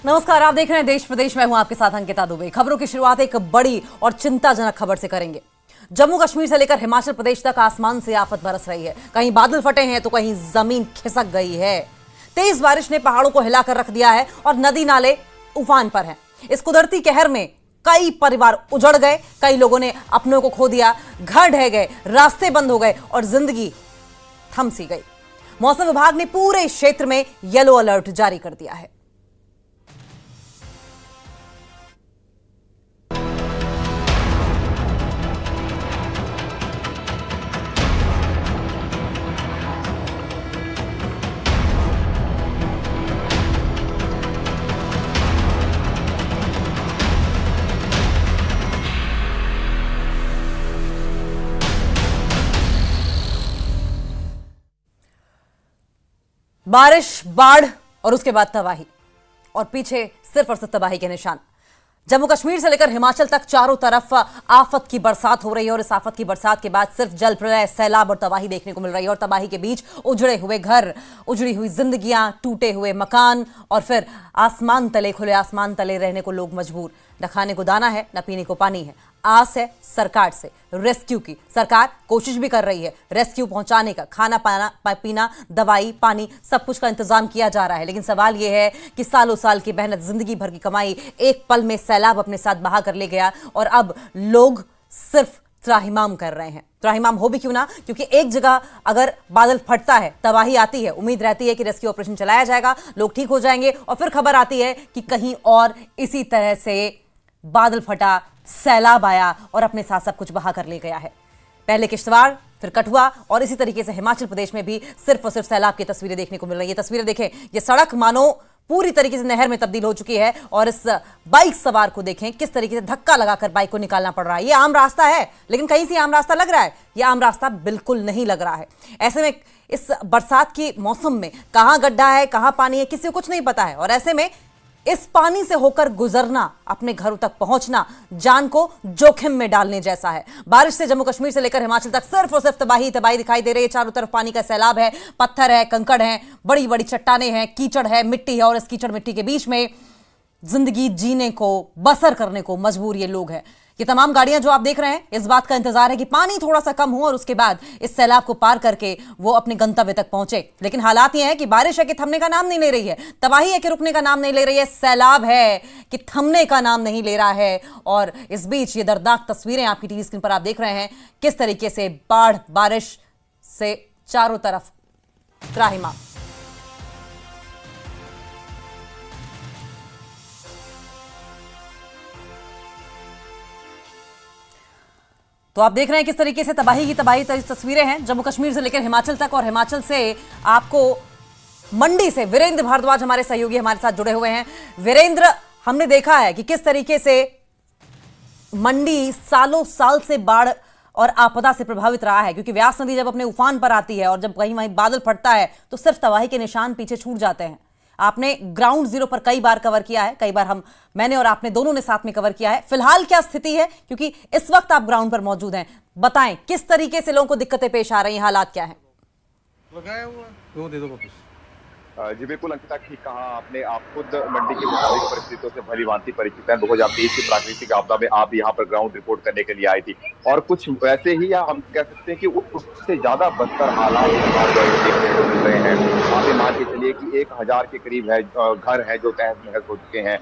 नमस्कार, आप देख रहे हैं देश प्रदेश। मैं हूं आपके साथ अंकिता दुबे। खबरों की शुरुआत एक बड़ी और चिंताजनक खबर से करेंगे। जम्मू कश्मीर से लेकर हिमाचल प्रदेश तक आसमान से आफत बरस रही है। कहीं बादल फटे हैं तो कहीं जमीन खिसक गई है। तेज बारिश ने पहाड़ों को हिलाकर रख दिया है और नदी नाले उफान पर हैं। इस कुदरती कहर में कई परिवार उजड़ गए, कई लोगों ने अपनों को खो दिया, घर ढह गए, रास्ते बंद हो गए और जिंदगी थम सी गई। मौसम विभाग ने पूरे क्षेत्र में येलो अलर्ट जारी कर दिया है। बारिश, बाढ़ और उसके बाद तबाही, और पीछे सिर्फ और सिर्फ तबाही के निशान। जम्मू कश्मीर से लेकर हिमाचल तक चारों तरफ आफत की बरसात हो रही है और इस आफत की बरसात के बाद सिर्फ जल प्रलय, सैलाब और तबाही देखने को मिल रही है। और तबाही के बीच उजड़े हुए घर, उजड़ी हुई जिंदगियां, टूटे हुए मकान और फिर आसमान तले, खुले आसमान तले रहने को लोग मजबूर। न खाने को दाना है, न पीने को पानी है। आस है सरकार से रेस्क्यू की। सरकार कोशिश भी कर रही है रेस्क्यू पहुंचाने का। खाना पीना, दवाई, पानी, सब कुछ का इंतजाम किया जा रहा है। लेकिन सवाल यह है कि सालों साल की मेहनत, जिंदगी भर की कमाई एक पल में सैलाब अपने साथ बहा कर ले गया और अब लोग सिर्फ त्राहिमाम कर रहे हैं। त्राहिमाम हो भी क्यों ना, क्योंकि एक जगह अगर बादल फटता है, तबाही आती है, उम्मीद रहती है कि रेस्क्यू ऑपरेशन चलाया जाएगा, लोग ठीक हो जाएंगे, और फिर खबर आती है कि कहीं और इसी तरह से बादल फटा, सैलाब आया और अपने साथ सब कुछ बहा कर ले गया है। पहले किश्तवाड़, फिर कठुआ और इसी तरीके से हिमाचल प्रदेश में भी सिर्फ और सिर्फ सैलाब की तस्वीरें देखने को मिल रही है। तस्वीरें देखें, ये सड़क मानो पूरी तरीके से नहर में तब्दील हो चुकी है और इस बाइक सवार को देखें किस tरीके से धक्का लगाकर बाइक को निकालना पड़ रहा है। ये आम रास्ता है, लेकिन कहीं से आम रास्ता लग रहा है, ये आम रास्ता बिल्कुल नहीं लग रहा है। ऐसे में इस बरसात की मौसम में कहां गड्ढा है, कहां पानी है, किसी को कुछ नहीं पता है। और ऐसे में इस पानी से होकर गुजरना, अपने घरों तक पहुंचना जान को जोखिम में डालने जैसा है। बारिश से जम्मू कश्मीर से लेकर हिमाचल तक सिर्फ और सिर्फ तबाही तबाही दिखाई दे रही है। चारों तरफ पानी का सैलाब है, पत्थर है, कंकड़ है, बड़ी बड़ी चट्टाने हैं, कीचड़ है, मिट्टी है और इस कीचड़ मिट्टी के बीच में जिंदगी जीने को, बसर करने को मजबूर ये लोग हैं। ये तमाम गाड़ियां जो आप देख रहे हैं, इस बात का इंतजार है कि पानी थोड़ा सा कम हो और उसके बाद इस सैलाब को पार करके वो अपने गंतव्य तक पहुंचे। लेकिन हालात ये है कि बारिश है कि थमने का नाम नहीं ले रही है, तबाही है कि रुकने का नाम नहीं ले रही है, सैलाब है कि थमने का नाम नहीं ले रहा है। और इस बीच ये दर्दनाक तस्वीरें आपकी टीवी स्क्रीन पर आप देख रहे हैं, किस तरीके से बाढ़, बारिश से चारों तरफ त्राहिमाम। तो आप देख रहे हैं किस तरीके से तबाही की तबाही तस्वीरें हैं जम्मू कश्मीर से लेकर हिमाचल तक। और हिमाचल से आपको मंडी से वीरेंद्र भारद्वाज हमारे सहयोगी हमारे साथ जुड़े हुए हैं। वीरेंद्र, हमने देखा है कि किस तरीके से मंडी सालों साल से बाढ़ और आपदा से प्रभावित रहा है, क्योंकि व्यास नदी जब अपने उफान पर आती है और जब कहीं वहीं बादल फटता है तो सिर्फ तबाही के निशान पीछे छूट जाते हैं। आपने ग्राउंड जीरो पर कई बार कवर किया है, कई बार मैंने और आपने दोनों ने साथ में कवर किया है। फिलहाल क्या स्थिति है, क्योंकि इस वक्त आप ग्राउंड पर मौजूद हैं, बताएं किस तरीके से लोगों को दिक्कतें पेश आ रही हैं, हालात क्या हैं? लगाया हुआ वो दे दो वापस। जी बिल्कुल अंकिता, ठीक कहा आपने। आप खुद मंडी की स्वाभाविक परिस्थितियों से भलीभांति परिचित हैं। 2023 की प्राकृतिक आपदा में आप यहाँ पर ग्राउंड रिपोर्ट करने के लिए आई थी और कुछ वैसे ही, या हम कह सकते हैं कि उससे ज्यादा बदतर हालात देखने को मिल रहे हैं। आप ये मान के चलिए कि 1000 के करीब है घर है जो तहस नहस हो चुके हैं।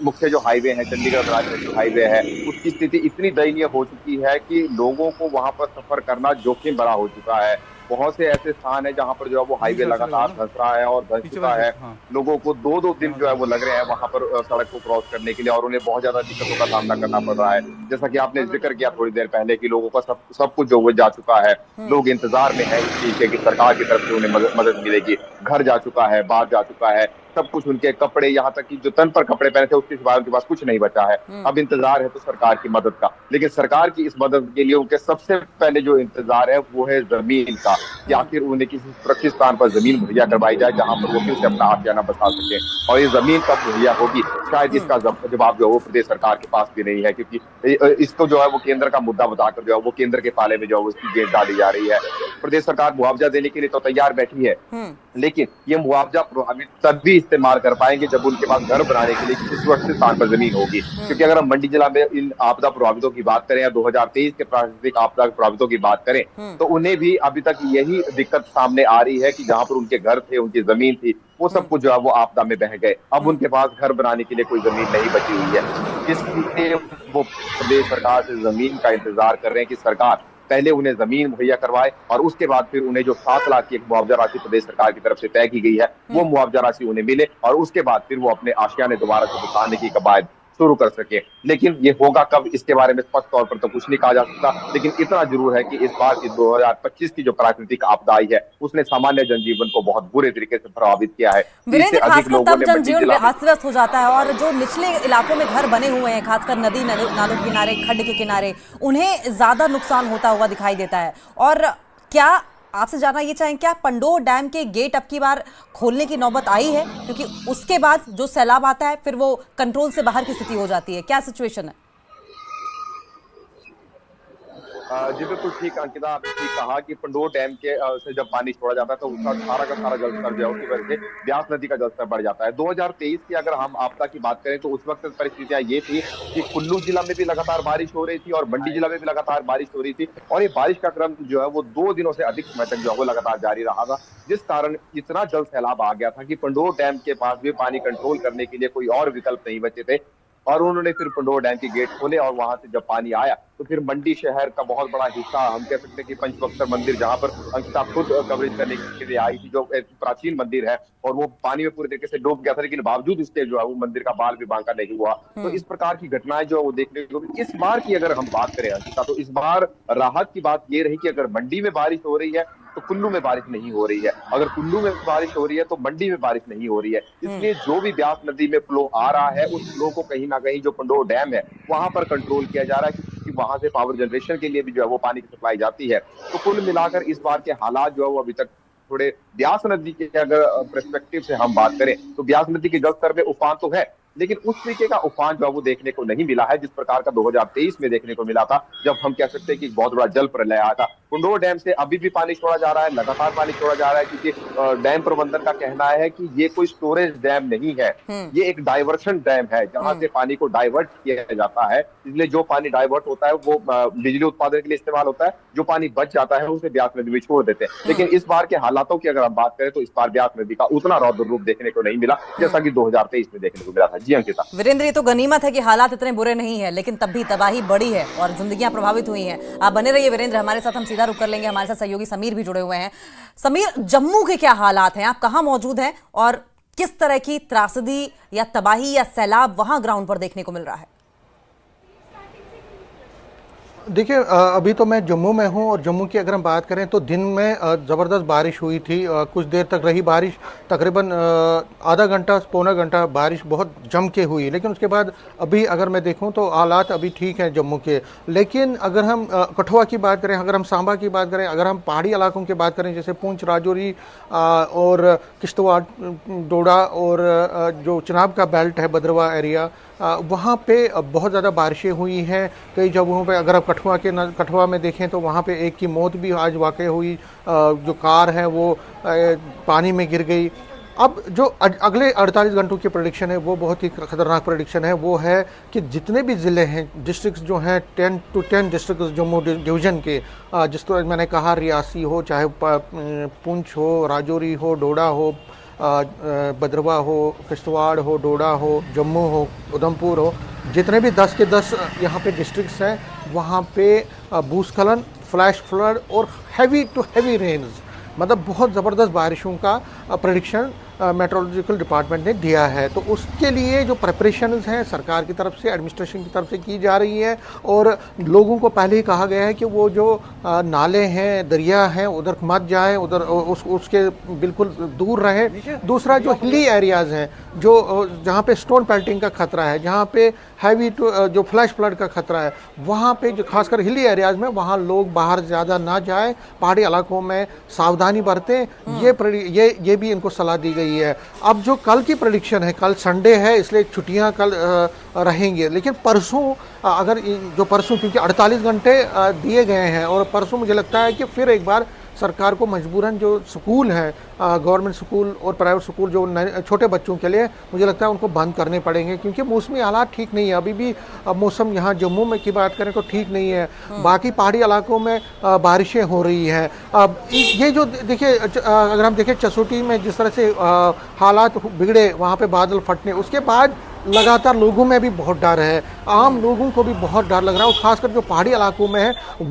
मुख्य जो हाईवे है, चंडीगढ़ राजधानी हाईवे है, उसकी स्थिति इतनी दयनीय हो चुकी है कि लोगों को वहां पर सफर करना जोखिम भरा हो चुका है। बहुत से ऐसे स्थान है जहां पर जो है वो हाईवे लगातार धंस रहा है और धंस चुका है। लोगों को 2-2 दिन जो है वो लग रहे हैं वहां पर सड़क को क्रॉस करने के लिए और उन्हें बहुत ज्यादा दिक्कतों का सामना करना पड़ रहा है। जैसा कि आपने जिक्र किया थोड़ी देर पहले कि लोगों का सब कुछ जो वो जा चुका है। लोग इंतजार में है इस चीज के कि सरकार की तरफ से उन्हें मदद मिलेगी। घर जा चुका है, बाहर जा चुका है, सब कुछ, उनके कपड़े, यहाँ तक कि जो तन पर कपड़े पहने थे उसके सिवाय उनके पास कुछ नहीं बचा है। अब इंतजार है तो सरकार की मदद का, लेकिन सरकार की इस मदद के लिए उनके सबसे पहले जो इंतजार है वो है जमीन का, कि आखिर उन्हें किसी सुरक्षित स्थान पर जमीन मुहैया करवाई जाए जहां पर वो फिर से अपना आशियाना बसा सके। और ये जमीन कब मुहैया होगी, शायद इसका जवाब जो है वो प्रदेश सरकार के पास भी नहीं है, क्योंकि इसको जो है वो केंद्र का मुद्दा बताकर जो है वो केंद्र के पाले में जो है उसकी गेंद डाली जा रही है। प्रदेश सरकार मुआवजा देने के लिए तो तैयार बैठी है, हम्म। लेकिन ये मुआवजा प्रभावित तभी इस्तेमाल कर पाएंगे जब उनके पास घर बनाने के लिए किसी सुरक्षित स्थान पर जमीन होगी। क्योंकि अगर हम मंडी जिला में इन आपदा प्रभावितों की बात करें या 2023 के प्राकृतिक आपदा प्रभावितों की बात करें, तो उन्हें भी अभी तक यही दिक्कत सामने आ रही है कि जहां पर उनके घर थे, उनकी जमीन थी, वो सब कुछ जो है वो आपदा में बह गए। अब उनके पास घर बनाने के लिए कोई जमीन नहीं बची हुई है, इसलिए वो प्रदेश सरकार से जमीन का इंतजार कर रहे हैं कि सरकार पहले उन्हें जमीन मुहैया करवाए और उसके बाद फिर उन्हें जो 7 लाख की एक मुआवजा राशि प्रदेश सरकार की तरफ से तय की गई है, वो मुआवजा राशि उन्हें मिले और उसके बाद फिर वो अपने आशियाने दोबारा से उतारने की कवायद शुरू कर सके। लेकिन ये होगा कब, इसके बारे में स्पष्ट तौर पर तो कुछ नहीं कहा जा सकता, लेकिन इतना जरूर है कि इस बार की 2025 की जो प्राकृतिक आपदा आई है, उसने सामान्य जनजीवन को बहुत बुरे तरीके से प्रभावित किया है। वीरेंद्र, खासकर तब जनजीवन में अस्त व्यस्त हो जाता है और जो निचले इलाकों में घर बने हुए हैं, खासकर नदी नालों के किनारे, खड्ड के किनारे, उन्हें ज्यादा नुकसान होता हुआ दिखाई देता है। और क्या आपसे जानना ये चाहें, क्या पंडोह डैम के गेट अब की बार खोलने की नौबत आई है? क्योंकि उसके बाद जो सैलाब आता है फिर वो कंट्रोल से बाहर की स्थिति हो जाती है, क्या सिचुएशन है? जी बिल्कुल ठीक अंकिता, आपने ठीक कहा कि पंडोह डैम के से जब पानी छोड़ा जाता है तो उसका सारा का सारा जलस्तर जो है उसकी वजह से ब्यास नदी का जलस्तर बढ़ जाता है। 2023 की अगर हम आपदा की बात करें तो उस वक्त परिस्थितियां ये थी कि कुल्लू जिला में भी लगातार बारिश हो रही थी और मंडी जिला में भी लगातार बारिश हो रही थी और ये बारिश का क्रम जो है वो 2 दिनों से अधिक समय तक जो है वो लगातार जारी रहा था, जिस कारण इतना जल सैलाब आ गया था कि पंडोह डैम के पास भी पानी कंट्रोल करने के लिए कोई और विकल्प नहीं बचे थे और उन्होंने फिर पंडोह डैम के गेट खोले और वहां से जब पानी आया तो फिर मंडी शहर का बहुत बड़ा हिस्सा, हम कह सकते हैं कि पंचबक्सर मंदिर, जहां पर अंकिता खुद कवरेज करने के लिए आई थी, जो एक प्राचीन मंदिर है और वो पानी में पूरी तरीके से डूब गया था, लेकिन बावजूद इसके जो है वो मंदिर का बाल भी बांका नहीं हुआ। तो इस प्रकार की घटनाएं जो वो देखने को, इस बार की अगर हम बात करें अंकिता, तो इस बार राहत की बात ये रही कि अगर मंडी में बारिश हो रही है तो कुल्लू में बारिश नहीं हो रही है, अगर कुल्लू में बारिश हो रही है तो मंडी में बारिश नहीं हो रही है। इसलिए जो भी ब्यास नदी में फ्लो आ रहा है उस फ्लो को कहीं ना कहीं जो पंडोह डैम है वहां पर कंट्रोल किया जा रहा है, क्योंकि वहां से पावर जनरेशन के लिए भी जो है वो पानी की सप्लाई जाती है। तो कुल मिलाकर इस बार के हालात जो है वो अभी तक थोड़े, ब्यास नदी के अगर पर्सपेक्टिव से हम बात करें तो ब्यास नदी के जलस्तर में उफान तो है, लेकिन उस तरीके का उफान जो है वो देखने को नहीं मिला है जिस प्रकार का 2023 में देखने को मिला था, जब हम कह सकते हैं कि बहुत बड़ा जल प्रलय आया था। पंडोह डैम से अभी भी पानी छोड़ा जा रहा है, लगातार पानी छोड़ा जा रहा है, क्योंकि डैम प्रबंधन का कहना है कि ये कोई स्टोरेज डैम नहीं है, ये एक डाइवर्शन डैम है जहां से पानी को डाइवर्ट किया जाता है। इसलिए जो पानी डाइवर्ट होता है वो बिजली उत्पादन के लिए इस्तेमाल होता है, जो पानी बच जाता है उसे ब्यास नदी में छोड़ देते हैं। लेकिन इस बार के हालातों की अगर हम बात करें तो इस बार ब्यास नदी का उतना रौद्र रूप देखने को नहीं मिला जैसा कि 2023 में देखने को मिला था। जी अंकिता। वीरेंद्र, ये तो गनीमत है कि हालात इतने बुरे नहीं है, लेकिन तब भी तबाही बड़ी है और जिंदगियां प्रभावित हुई हैं। आप बने रहिए वीरेंद्र हमारे साथ, हम सीधा रुक कर लेंगे। हमारे साथ सहयोगी समीर भी जुड़े हुए हैं। समीर, जम्मू के क्या हालात हैं? आप कहां मौजूद हैं और किस तरह की त्रासदी या तबाही या सैलाब वहां ग्राउंड पर देखने को मिल रहा है? देखिए, अभी तो मैं जम्मू में हूं और जम्मू की अगर हम बात करें तो दिन में ज़बरदस्त बारिश हुई थी। कुछ देर तक रही बारिश, तकरीबन आधा घंटा पौना घंटा बारिश बहुत जम के हुई, लेकिन उसके बाद अभी अगर मैं देखूं तो हालात अभी ठीक हैं जम्मू के। लेकिन अगर हम कठुआ की बात करें, अगर हम सांबा की बात करें, अगर हम पहाड़ी इलाकों की बात करें जैसे पुंछ, राजौरी और किश्तवाड़, डोडा और जो चिनाब का बेल्ट है, भद्रवाह एरिया, वहाँ पे बहुत ज़्यादा बारिशें हुई हैं। कई जगहों पे अगर आप कठुआ में देखें तो वहाँ पे एक की मौत भी आज वाक़ई हुई, जो कार है वो पानी में गिर गई। अब जो अगले 48 घंटों की प्रेडिक्शन है वो बहुत ही ख़तरनाक प्रेडिक्शन है। वो है कि जितने भी ज़िले हैं, डिस्ट्रिक्ट्स जो हैं 10 to 10 डिस्ट्रिक्ट जम्मू डिवीज़न के, जिस तरह मैंने कहा रियासी हो, चाहे पुंछ हो, राजौरी हो, डोडा हो, भद्रवाह हो, किश्तवाड़ हो, डोडा हो, जम्मू हो, उधमपुर हो, जितने भी 10 के 10 यहाँ पे डिस्ट्रिक्ट्स हैं वहाँ पे भूस्खलन, फ्लैश फ्लड और हैवी टू हैवी रेन्स, मतलब बहुत ज़बरदस्त बारिशों का प्रेडिक्शन मेट्रोलॉजिकल डिपार्टमेंट ने दिया है। तो उसके लिए जो प्रिपरेशंस हैं सरकार की तरफ से, एडमिनिस्ट्रेशन की तरफ से की जा रही है और लोगों को पहले ही कहा गया है कि वो जो नाले हैं, दरिया हैं, उधर मत जाएं, उधर उसके बिल्कुल दूर रहें। दूसरा जो हिली एरियाज़ हैं, जो जहाँ पे स्टोन पेल्टिंग का खतरा है, जहाँ पे हैवी जो फ्लैश फ्लड का खतरा है, वहाँ पे जो खासकर हिली एरियाज़ में, वहाँ लोग बाहर ज़्यादा ना जाएं, पहाड़ी इलाकों में सावधानी बरतें, ये भी इनको सलाह दी गई है। अब जो कल की प्रेडिक्शन है, कल संडे है इसलिए छुट्टियां कल रहेंगी, लेकिन परसों क्योंकि 48 घंटे दिए गए हैं और परसों मुझे लगता है कि फिर एक बार सरकार को मजबूरन जो स्कूल हैं, गवर्नमेंट स्कूल और प्राइवेट स्कूल जो छोटे बच्चों के लिए, मुझे लगता है उनको बंद करने पड़ेंगे, क्योंकि मौसमी हालात ठीक नहीं है अभी भी। मौसम यहाँ जम्मू में की बात करें तो ठीक नहीं है, बाकी पहाड़ी इलाकों में बारिशें हो रही हैं। अब ये जो देखिए, अगर हम देखें चसोटी में जिस तरह से हालात बिगड़े, वहाँ पे बादल फटने, उसके बाद लगातार लोगों में भी बहुत डर है, आम लोगों को भी बहुत डर लग रहा है, और खासकर जो पहाड़ी इलाकों में है उन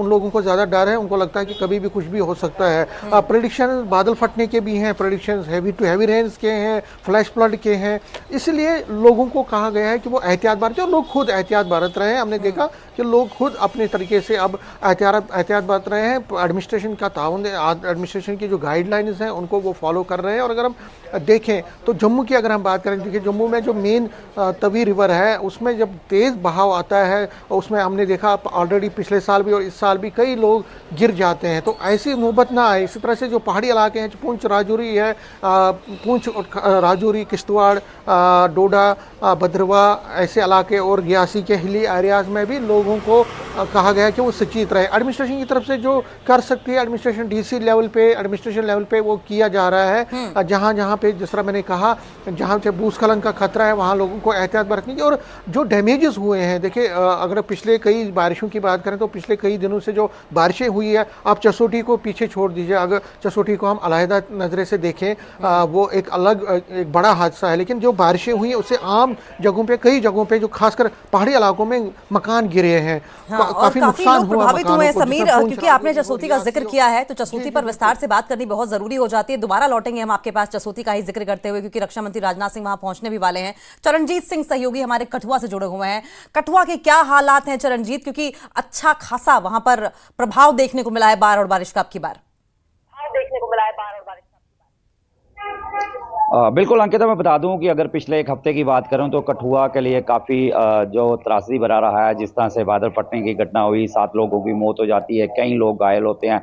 लोगों को ज़्यादा डर है। उनको लगता है कि कभी भी कुछ भी हो सकता है। प्रेडिक्शन बादल फटने के भी हैं, prediction heavy to heavy rains के हैं, फ्लैश फ्लड के हैं, इसलिए लोगों को कहा गया है कि वो एहतियात बरतें, और लोग खुद एहतियात बरत रहे हैं। हमने देखा कि लोग खुद अपने तरीके से अब एहतियात बरत रहे हैं। एडमिनिस्ट्रेशन का ताउन, एडमिनिस्ट्रेशन की जो गाइडलाइंस हैं उनको वो फॉलो कर रहे हैं। और अगर हम देखें तो जम्मू की अगर हम बात करें, देखिए जम्मू में जो मेन तवी रिवर है उसमें जब तेज़ बहाव आता है, उसमें हमने देखा ऑलरेडी पिछले साल भी और इस साल भी कई लोग गिर जाते हैं। तो ऐसी नौबत ना आए। इसी तरह से जो पहाड़ी इलाके हैं, पुंछ राजौरी है, पुंछ राजौरी, किश्तवाड़, डोडा, भद्रवा, ऐसे इलाके और रियासी के हिली एरियाज़ में भी लोगों को कहा गया है कि वो सचेत रहे। एडमिनिस्ट्रेशन की तरफ से जो कर सकती है, एडमिनिस्ट्रेशन डीसी लेवल पे, एडमिनिस्ट्रेशन लेवल पे वो किया जा रहा है। जहाँ पे जिस तरह मैंने कहा, जहाँ से भूस्खलन का खतरा है वहाँ लोगों को एहतियात बरतनी चाहिए। और जो डैमेजेस हुए हैं, देखिए अगर पिछले कई बारिशों की बात करें तो पिछले कई दिनों से जो बारिशें हुई है, आप चसोटी को पीछे छोड़ दीजिए, अगर चसोटी को हम अलहदा नज़रे से देखें, वो एक अलग एक बड़ा हादसा है, लेकिन जो बारिशें हुई हैं उससे आम जगहों पे, कई जगहों पे जो खासकर पहाड़ी इलाकों में मकान गिरे हैं, काफी नुकसान लोग हुआ प्रभावित हुए हैं। समीर, जिसमें क्योंकि आपने चसोटी का जिक्र किया है तो चसोटी पर विस्तार से बात करनी बहुत जरूरी हो जाती है। दोबारा लौटेंगे हम आपके पास चसोटी का ही जिक्र करते हुए, क्योंकि रक्षा मंत्री राजनाथ सिंह वहां पहुंचने भी वाले हैं। चरणजीत सिंह सहयोगी हमारे कठुआ से जुड़े हुए हैं। कठुआ के क्या हालात हैं चरणजीत, क्योंकि अच्छा खासा वहां पर प्रभाव देखने को मिला है बाढ़ और बारिश का अब की बार। बिल्कुल अंकिता, मैं बता दूं कि अगर पिछले एक हफ्ते की बात करूं तो कठुआ के लिए काफ़ी जो त्रासदी भरा रहा है। जिस तरह से बादल फटने की घटना हुई, 7 लोगों की मौत हो जाती है, कई लोग घायल होते हैं,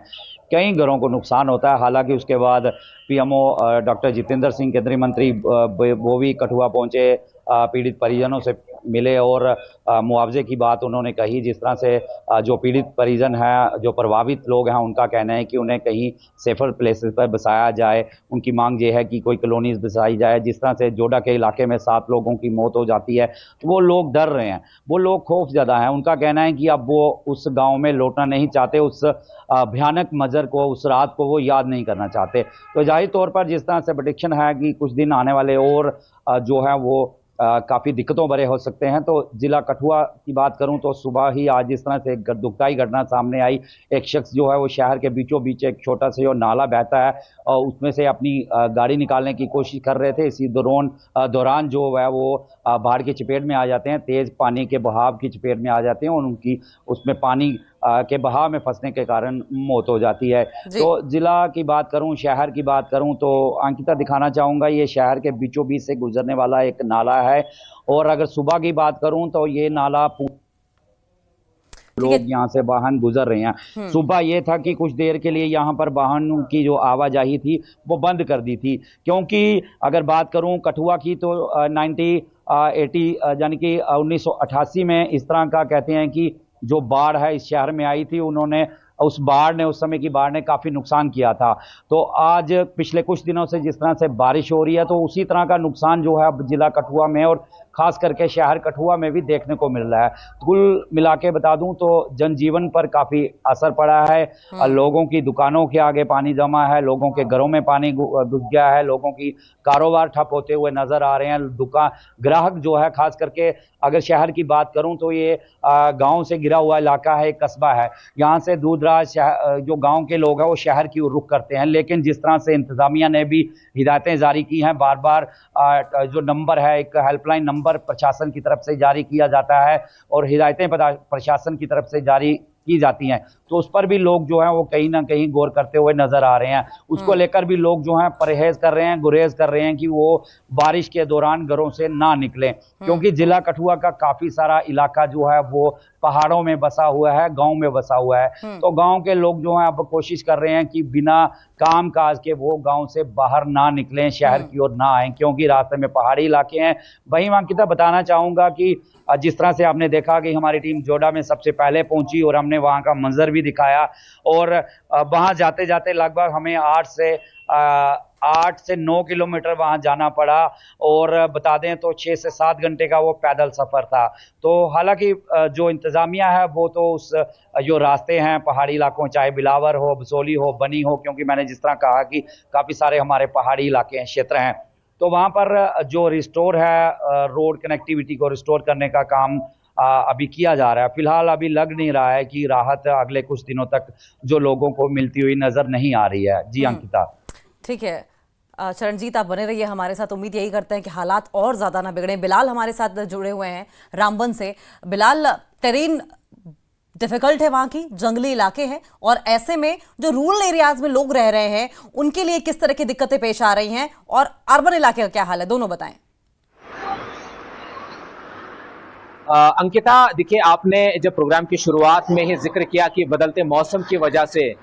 कई घरों को नुकसान होता है। हालांकि उसके बाद पीएमओ डॉक्टर जितेंद्र सिंह, केंद्रीय मंत्री, वो भी कठुआ पहुंचे, पीड़ित परिजनों से मिले और मुआवजे की बात उन्होंने कही। जिस तरह से जो पीड़ित परिजन हैं, जो प्रभावित लोग हैं, उनका कहना है कि उन्हें कहीं सेफर प्लेसेस पर बसाया जाए। उनकी मांग ये है कि कोई कॉलोनीज बसाई जाए। जिस तरह से जोडा के इलाके में 7 लोगों की मौत हो जाती है, तो वो लोग डर रहे हैं, वो लोग खौफजदा हैं। उनका कहना है कि अब वो उस गाँव में लौटना नहीं चाहते, उस भयानक मंजर को, उस रात को वो याद नहीं करना चाहते। तो जाहिर तौर पर जिस तरह से प्रेडिक्शन है कि कुछ दिन आने वाले और जो है वो काफ़ी दिक्कतों भरे हो सकते हैं। तो जिला कठुआ की बात करूं तो सुबह ही आज जिस तरह से एक दुखदाई घटना सामने आई, एक शख्स जो है वो शहर के बीचों बीच एक छोटा सा जो नाला बहता है और उसमें से अपनी गाड़ी निकालने की कोशिश कर रहे थे। इसी दौरान जो है वो बाढ़ की चपेट में आ जाते हैं, तेज़ पानी के बहाव की चपेट में आ जाते हैं और उनकी उसमें पानी के बहाव में फंसने के कारण मौत हो जाती है। तो जिला की बात करूं, शहर की बात करूं तो अंकिता दिखाना चाहूँगा, ये शहर के बीचों बीच से गुजरने वाला एक नाला है। और अगर सुबह की बात करूं तो ये नाला लोग यहाँ से वाहन गुजर रहे हैं। सुबह ये था कि कुछ देर के लिए यहाँ पर वाहनों की जो आवाजाही थी वो बंद कर दी थी, क्योंकि अगर बात करूँ कठुआ की तो 1980 यानी कि 1988 में इस तरह का कहते हैं कि जो बाढ़ है इस शहर में आई थी, उन्होंने उस समय की बाढ़ ने काफ़ी नुकसान किया था। तो आज पिछले कुछ दिनों से जिस तरह से बारिश हो रही है, तो उसी तरह का नुकसान जो है अब जिला कठुआ में और खास करके शहर कठुआ में भी देखने को मिल रहा है। कुल मिला के बता दूं तो जनजीवन पर काफ़ी असर पड़ा है। लोगों की दुकानों के आगे पानी जमा है, लोगों के घरों में पानी घुस गया है, लोगों की कारोबार ठप होते हुए नजर आ रहे हैं। ग्राहक जो है, खास करके अगर शहर की बात करूं तो ये गांव से घिरा हुआ इलाका है, एक कस्बा है। यहाँ से दूर दराज जो गांव के लोग हैं वो शहर की ओर रुख करते हैं, लेकिन जिस तरह से इंतजामिया ने भी हिदायतें जारी की हैं, बार बार जो नंबर है, एक हेल्पलाइन नंबर प्रशासन की तरफ से जारी किया जाता है और हिदायतें प्रशासन की तरफ से जारी की जाती हैं, तो उस पर भी लोग जो हैं वो कहीं ना कहीं गौर करते हुए नजर आ रहे हैं। उसको लेकर भी लोग जो हैं परहेज कर रहे हैं, गुरेज कर रहे हैं कि वो बारिश के दौरान घरों से ना निकलें, क्योंकि जिला कठुआ का काफ़ी सारा इलाका जो है वो पहाड़ों में बसा हुआ है, गांव में बसा हुआ है। तो गांव के लोग जो हैं अब कोशिश कर रहे हैं कि बिना काम काज के वो गांव से बाहर ना निकलें, शहर की ओर ना आए, क्योंकि रास्ते में पहाड़ी इलाके हैं। वहीं मैं अंकिता बताना चाहूंगा कि जिस तरह से आपने देखा कि हमारी टीम जोड़ा में सबसे पहले पहुंची और हमने वहां का मंजर भी दिखाया, और वहां जाते जाते लगभग हमें 8 से 9 किलोमीटर वहां जाना पड़ा, और बता दें तो 6 से 7 घंटे का वो पैदल सफर था। तो हालांकि जो इंतजामिया है वो तो उस जो रास्ते हैं पहाड़ी इलाकों, चाहे बिलावर हो, बसोली हो, बनी हो, क्योंकि मैंने जिस तरह कहा कि काफ़ी सारे हमारे पहाड़ी इलाके हैं, क्षेत्र हैं, तो वहाँ पर जो रिस्टोर है रोड कनेक्टिविटी को रिस्टोर करने का काम अभी किया जा रहा है। फिलहाल अभी लग नहीं रहा है कि राहत अगले कुछ दिनों तक जो लोगों को मिलती हुई नजर नहीं आ रही है। जी अंकिता। ठीक है चरणजीत, आप बने रहिए हमारे साथ। उम्मीद यही करते हैं कि हालात और ज्यादा ना बिगड़े। बिलाल हमारे साथ जुड़े हुए हैं रामबन से। बिलाल, टेरेन डिफिकल्ट है, वहां की जंगली इलाके हैं, और ऐसे में जो रूरल एरियाज में लोग रह रहे हैं उनके लिए किस तरह की दिक्कतें पेश आ रही हैं, और अर्बन इलाके का क्या हाल है, दोनों बताएं। अंकिता, देखिए, आपने जब प्रोग्राम की शुरुआत में ही जिक्र किया कि बदलते मौसम की वजह से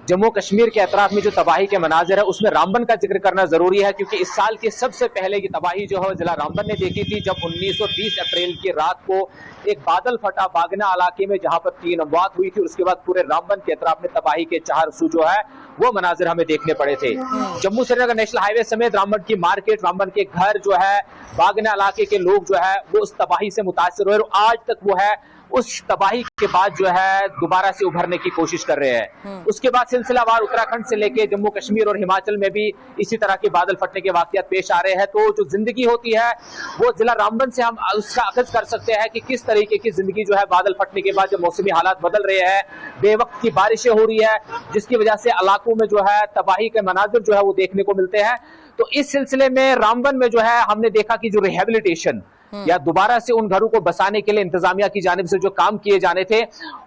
जम्मू कश्मीर के अतराफ में जो तबाही के मनाजिर है उसमें रामबन का जिक्र करना जरूरी है, क्योंकि इस साल की सबसे पहले की तबाही जो है जिला रामबन ने देखी थी, जब 1920 अप्रैल की रात को एक बादल फटा बागना इलाके में, जहां पर 3 अमवात हुई थी। उसके बाद पूरे रामबन के अतराफ में तबाही के 4 सू जो है वो मनाजिर हमें देखने पड़े थे। जम्मू श्रीनगर नेशनल हाईवे समेत रामबन की मार्केट, रामबन के घर जो है, बागना इलाके के लोग जो है वो उस तबाही से मुतासिर हुए, और आज तक वो है उस तबाही के बाद जो है दोबारा से उभरने की कोशिश कर रहे हैं। उसके बाद सिलसिलावार उत्तराखंड से लेके जम्मू कश्मीर और हिमाचल में भी इसी तरह के बादल फटने के वाकयात पेश आ रहे हैं। तो जो जिंदगी होती है वो जिला रामबन से हम उसका अखज़ कर सकते हैं कि किस तरीके की जिंदगी जो है बादल फटने के बाद जब मौसमी हालात बदल रहे हैं, बेवक्त की बारिशें हो रही है, जिसकी वजह से इलाकों में जो है तबाही के मनाजिर जो है वो देखने को मिलते हैं। तो इस सिलसिले में रामबन में जो है हमने देखा कि जो रिहेबिलिटेशन या दोबारा से उन घरों को बसाने के लिए इंतजामिया की जानिब से जो काम किए जाने थे,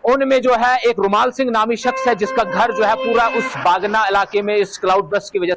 उनमें जो है एक रुमाल सिंह नामी शख्स है जिसका घर जो है पूरा उस बागना इलाके में इस क्लाउड बर्स्ट की वजह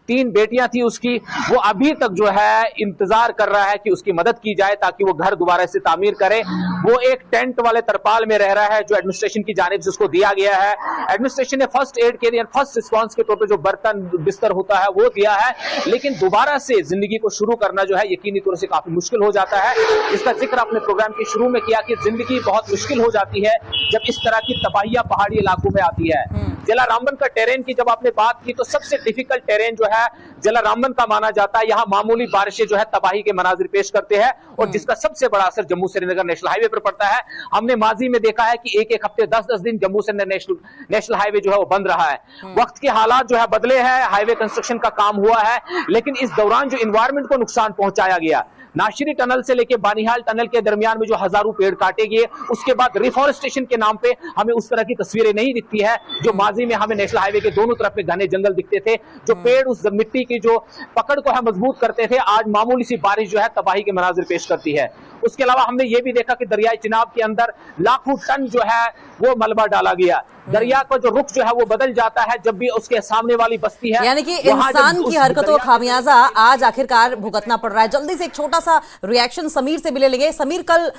3 बेटियां थी उसकी, वो अभी तक जो है इंतजार कर रहा है कि उसकी मदद की जाए ताकि वो घर दोबारा से तामीर करे। वो एक टेंट वाले तरपाल में रह रहा है जो एडमिनिस्ट्रेशन की जानिब से उसको दिया गया है। एडमिनिस्ट्रेशन ने फर्स्ट एड के लिए, फर्स्ट रिस्पांस के तौर पर जो बर्तन बिस्तर होता है वो दिया है, लेकिन दोबारा से जिंदगी को शुरू करना जो है यकीनी तौर से काफी मुश्किल हो जाता है। इसका जिक्र अपने प्रोग्राम के शुरू में किया कि जिंदगी बहुत मुश्किल हो जाती है जब इस तरह की तबाहियां पहाड़ी इलाकों में आती है। जिला रामबन का टेरेन की जब आपने बात की, तो सबसे डिफिकल्ट टेरेन जो है जिला रामबन का माना जाता है। यहाँ मामूली बारिशें जो है तबाही के मनाजिर पेश करते हैं, और जिसका सबसे बड़ा असर जम्मू श्रीनगर नेशनल हाईवे पर पड़ता है। हमने माजी में देखा है कि एक हफ्ते 10-10 दिन जम्मू श्रीनगर नेशनल हाईवे जो है वो बंद रहा है। वक्त के हालात जो है बदले हैं, हाईवे कंस्ट्रक्शन का काम हुआ है, लेकिन इस दौरान जो इन्वायरमेंट को नुकसान पहुंचाया गया, नाशिरी टनल से लेके बानिहाल टनल के दरमियान में जो हजारों पेड़ काटे गए, उसके बाद रिफॉरेस्टेशन के नाम पे हमें उस तरह की तस्वीरें नहीं दिखती है जो माजी में हमें नेशनल हाईवे के दोनों तरफ में घने जंगल दिखते थे। जो पेड़ उस मिट्टी की जो पकड़ को है मजबूत करते थे, आज मामूली सी बारिश जो है तबाही के मनाजिर पेश करती है। उसके अलावा हमने ये भी देखा कि दरियाई चिनाब के अंदर लाखों टन जो है वो मलबा डाला गया। दरिया का जो रुख जो है वो बदल जाता है जब भी उसके सामने वाली बस्ती है, यानी कि इंसान की हरकतों का खामियाजा आज आखिरकार भुगतना पड़ रहा है। जल्दी से एक छोटा सा रिएक्शन समीर से भी ले लेंगे। समीर, कल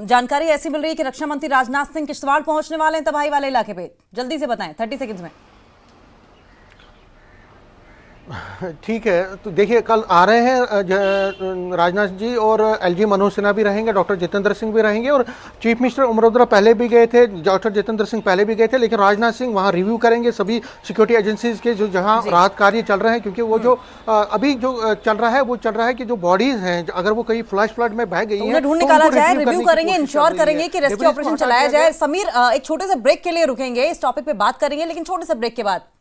जानकारी ऐसी मिल रही है कि रक्षा मंत्री राजनाथ सिंह किश्तवाड़ पहुंचने वाले हैं तबाही वाले इलाके पे, जल्दी से बताएं 30 सेकंड्स में। ठीक है, तो देखिए कल आ रहे हैं राजनाथ जी, और एलजी मनोज सिन्हा भी रहेंगे, डॉक्टर जितेंद्र सिंह भी रहेंगे, और चीफ मिनिस्टर उमर अब्दुल्ला पहले भी गए थे, डॉक्टर जितेंद्र सिंह पहले भी गए थे, लेकिन राजनाथ सिंह वहां रिव्यू करेंगे सभी सिक्योरिटी एजेंसीज के जो जहां राहत कार्य चल रहे हैं, क्योंकि वो जो अभी जो चल रहा है वो चल रहा है कि जो बॉडीज हैं अगर वो कहीं फ्लैश फ्लड में बह गई हैं, ढूंढ निकाला जाए, रिव्यू करेंगे, इंश्योर करेंगे कि रेस्क्यू ऑपरेशन चलाया जाए। समीर, एक छोटे से ब्रेक के लिए रुकेंगे, इस टॉपिक पे बात करेंगे, लेकिन छोटे से ब्रेक के बाद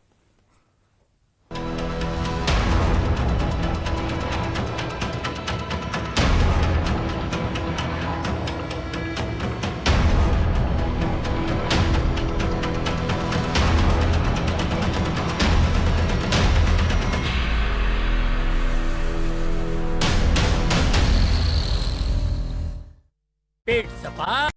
पेट सफा